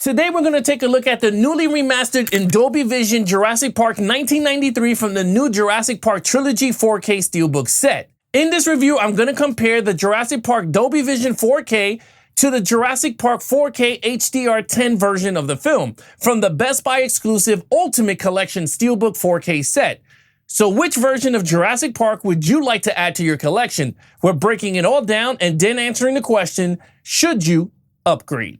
Today we're going to take a look at the newly remastered in Dolby Vision Jurassic Park 1993 from the new Jurassic Park Trilogy 4K Steelbook set. In this review, I'm going to compare the Jurassic Park Dolby Vision 4K to the Jurassic Park 4K HDR10 version of the film from the Best Buy exclusive Ultimate Collection Steelbook 4K set. So which version of Jurassic Park would you like to add to your collection? We're breaking it all down and then answering the question, should you upgrade?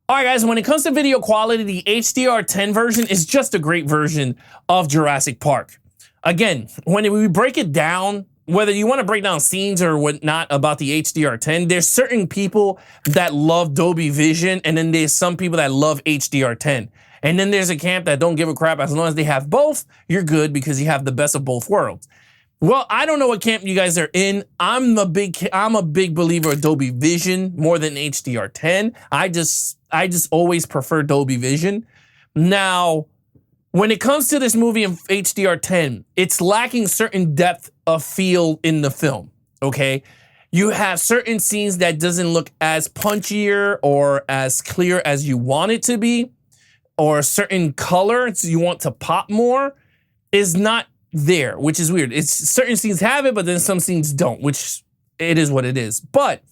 All right, guys, when it comes to video quality, the HDR10 version is just a great version of Jurassic Park. Again, when we break it down, whether you want to break down scenes or whatnot about the HDR10, there's certain people that love Dolby Vision, and then there's some people that love HDR10. And then there's a camp that don't give a crap. As long as they have both, you're good because you have the best of both worlds. Well, I don't know what camp you guys are in. I'm a big believer of Dolby Vision more than HDR10. I just always prefer Dolby Vision. Now, when it comes to this movie in HDR10, it's lacking certain depth of field in the film, okay? You have certain scenes that doesn't look as punchier or as clear as you want it to be, or a certain color you want to pop more is not there, which is weird. It's certain scenes have it, but then some scenes don't, which it is what it is. But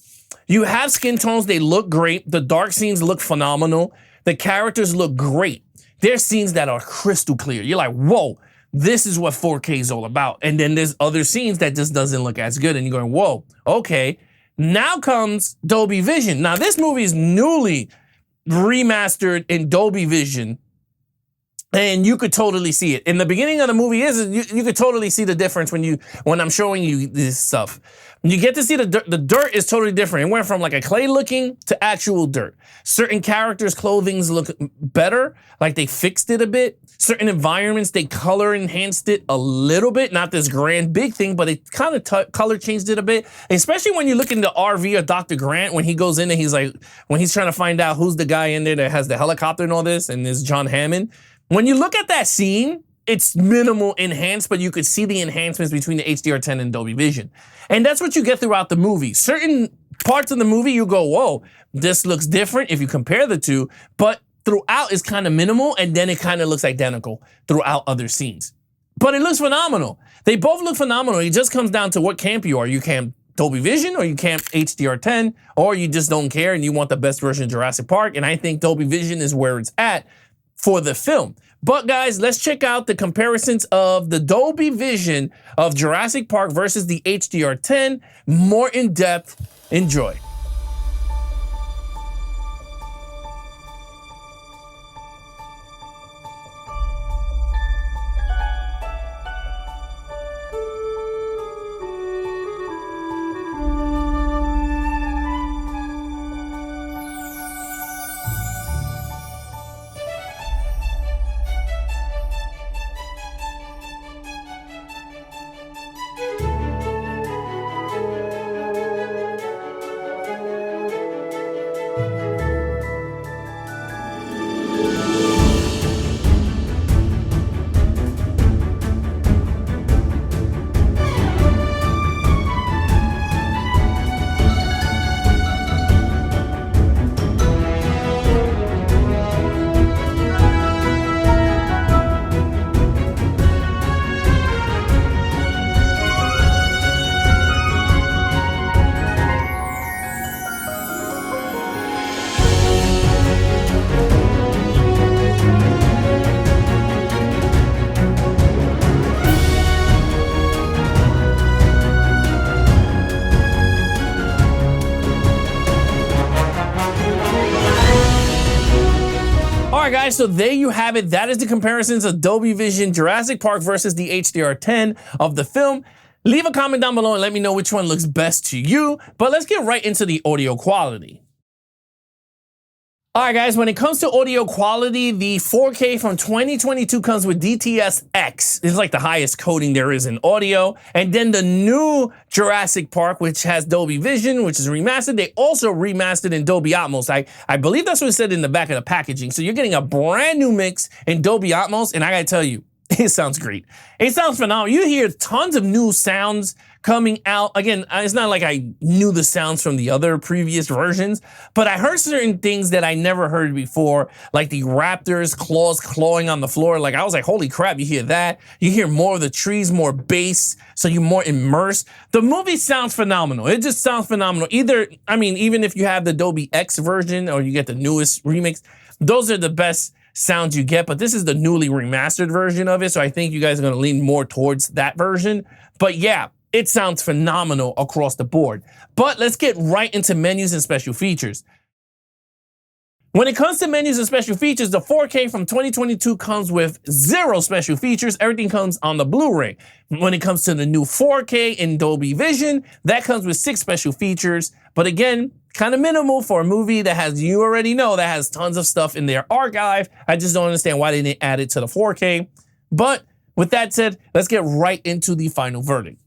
you have skin tones, they look great. The dark scenes look phenomenal. The characters look great. There's scenes that are crystal clear. You're like, whoa, this is what 4K is all about. And then there's other scenes that just doesn't look as good. And you're going, whoa, okay. Now comes Dolby Vision. Now this movie is newly remastered in Dolby Vision. And you could totally see it. In the beginning of the movie, you could totally see the difference when I'm showing you this stuff. You get to see the dirt is totally different. It went from like a clay looking to actual dirt. Certain characters' clothings look better, like they fixed it a bit. Certain environments, they color enhanced it a little bit. Not this grand big thing, but it kind of color changed it a bit. Especially when you look in the RV of Dr. Grant, when he goes in and he's like, when he's trying to find out who's the guy in there that has the helicopter and all this, and there's John Hammond. When you look at that scene, it's minimal enhanced, but you could see the enhancements between the HDR10 and Dolby Vision. And that's what you get throughout the movie. Certain parts of the movie, you go, whoa, this looks different if you compare the two, but throughout is kind of minimal, and then it kind of looks identical throughout other scenes. But it looks phenomenal. They both look phenomenal. It just comes down to what camp you are. You camp Dolby Vision, or you camp HDR10, or you just don't care and you want the best version of Jurassic Park. And I think Dolby Vision is where it's at for the film. But guys, let's check out the comparisons of the Dolby Vision of Jurassic Park versus the HDR10. More in depth. Enjoy. All right, guys, so there you have it. That is the comparisons of Dolby Vision Jurassic Park versus the HDR10 of the film. Leave a comment down below and let me know which one looks best to you. But let's get right into the audio quality. All right, guys, when it comes to audio quality, the 4K from 2022 comes with DTS-X. It's like the highest coding there is in audio. And then the new Jurassic Park, which has Dolby Vision, which is remastered, they also remastered in Dolby Atmos. I believe that's what it said in the back of the packaging. So you're getting a brand new mix in Dolby Atmos, and I gotta tell you, it sounds great. It sounds phenomenal. You hear tons of new sounds coming out. Again, it's not like I knew the sounds from the other previous versions, but I heard certain things that I never heard before, like the raptors' claws clawing on the floor. Like, I was like, holy crap, you hear that? You hear more of the trees, more bass, so you're more immersed. The movie sounds phenomenal. It just sounds phenomenal. Either, I mean, even if you have the Dolby X version or you get the newest remix, those are the best sounds you get, but this is the newly remastered version of it, so I think you guys are gonna lean more towards that version. But yeah, it sounds phenomenal across the board. But let's get right into menus and special features. When it comes to menus and special features, the 4K from 2022 comes with 0 special features. Everything comes on the Blu-ray. When it comes to the new 4K in Dolby Vision, that comes with 6 special features. But again, kind of minimal for a movie that has, you already know, that has tons of stuff in their archive. I just don't understand why they didn't add it to the 4K. But with that said, let's get right into the final verdict.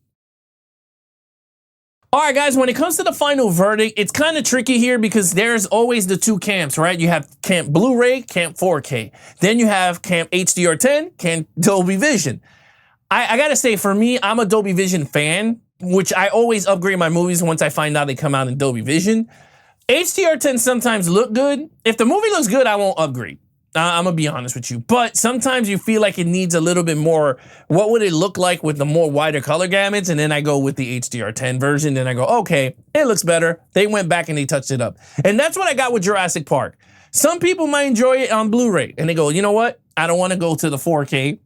All right, guys, when it comes to the final verdict, it's kind of tricky here because there's always the 2 camps, right? You have camp Blu-ray, camp 4K. Then you have camp HDR10, camp Dolby Vision. I gotta say, for me, I'm a Dolby Vision fan, which I always upgrade my movies once I find out they come out in Dolby Vision. HDR10 sometimes look good. If the movie looks good, I won't upgrade. I'm gonna be honest with you, but sometimes you feel like it needs a little bit more. What would it look like with the more wider color gamuts? And then I go with the HDR10 version, and I go, okay, it looks better. They went back and they touched it up. And that's what I got with Jurassic Park. Some people might enjoy it on Blu-ray, and they go, you know what? I don't want to go to the 4K.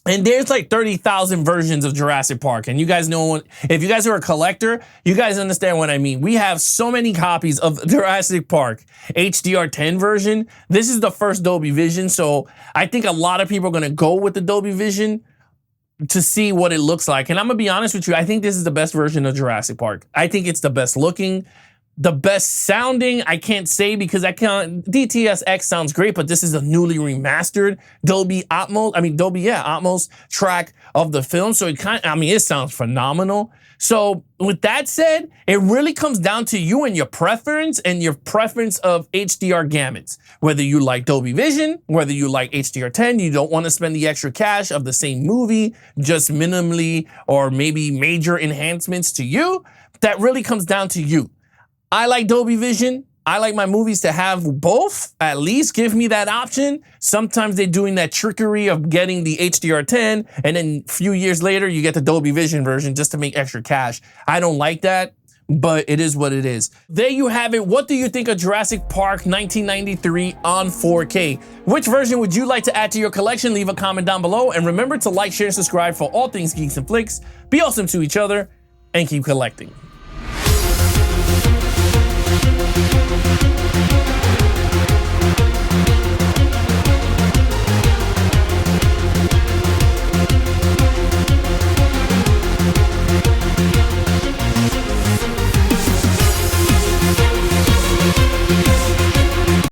And there's like 30,000 versions of Jurassic Park. And you guys know, if you guys are a collector, you guys understand what I mean. We have so many copies of Jurassic Park HDR10 version. This is the first Dolby Vision. So I think a lot of people are going to go with the Dolby Vision to see what it looks like. And I'm going to be honest with you. I think this is the best version of Jurassic Park. I think it's the best looking. The best sounding, I can't say because I can't. DTS:X sounds great, but this is a newly remastered Dolby Atmos track of the film. So it sounds phenomenal. So with that said, it really comes down to you and your preference of HDR gamuts. Whether you like Dolby Vision, whether you like HDR10, you don't want to spend the extra cash of the same movie, just minimally or maybe major enhancements to you. That really comes down to you. I like Dolby Vision. I like my movies to have both. At least give me that option. Sometimes they're doing that trickery of getting the HDR10 and then a few years later you get the Dolby Vision version just to make extra cash. I don't like that, but it is what it is. There you have it. What do you think of Jurassic Park 1993 on 4K? Which version would you like to add to your collection? Leave a comment down below. And remember to like, share, and subscribe for all things Geeks and Flix. Be awesome to each other and keep collecting.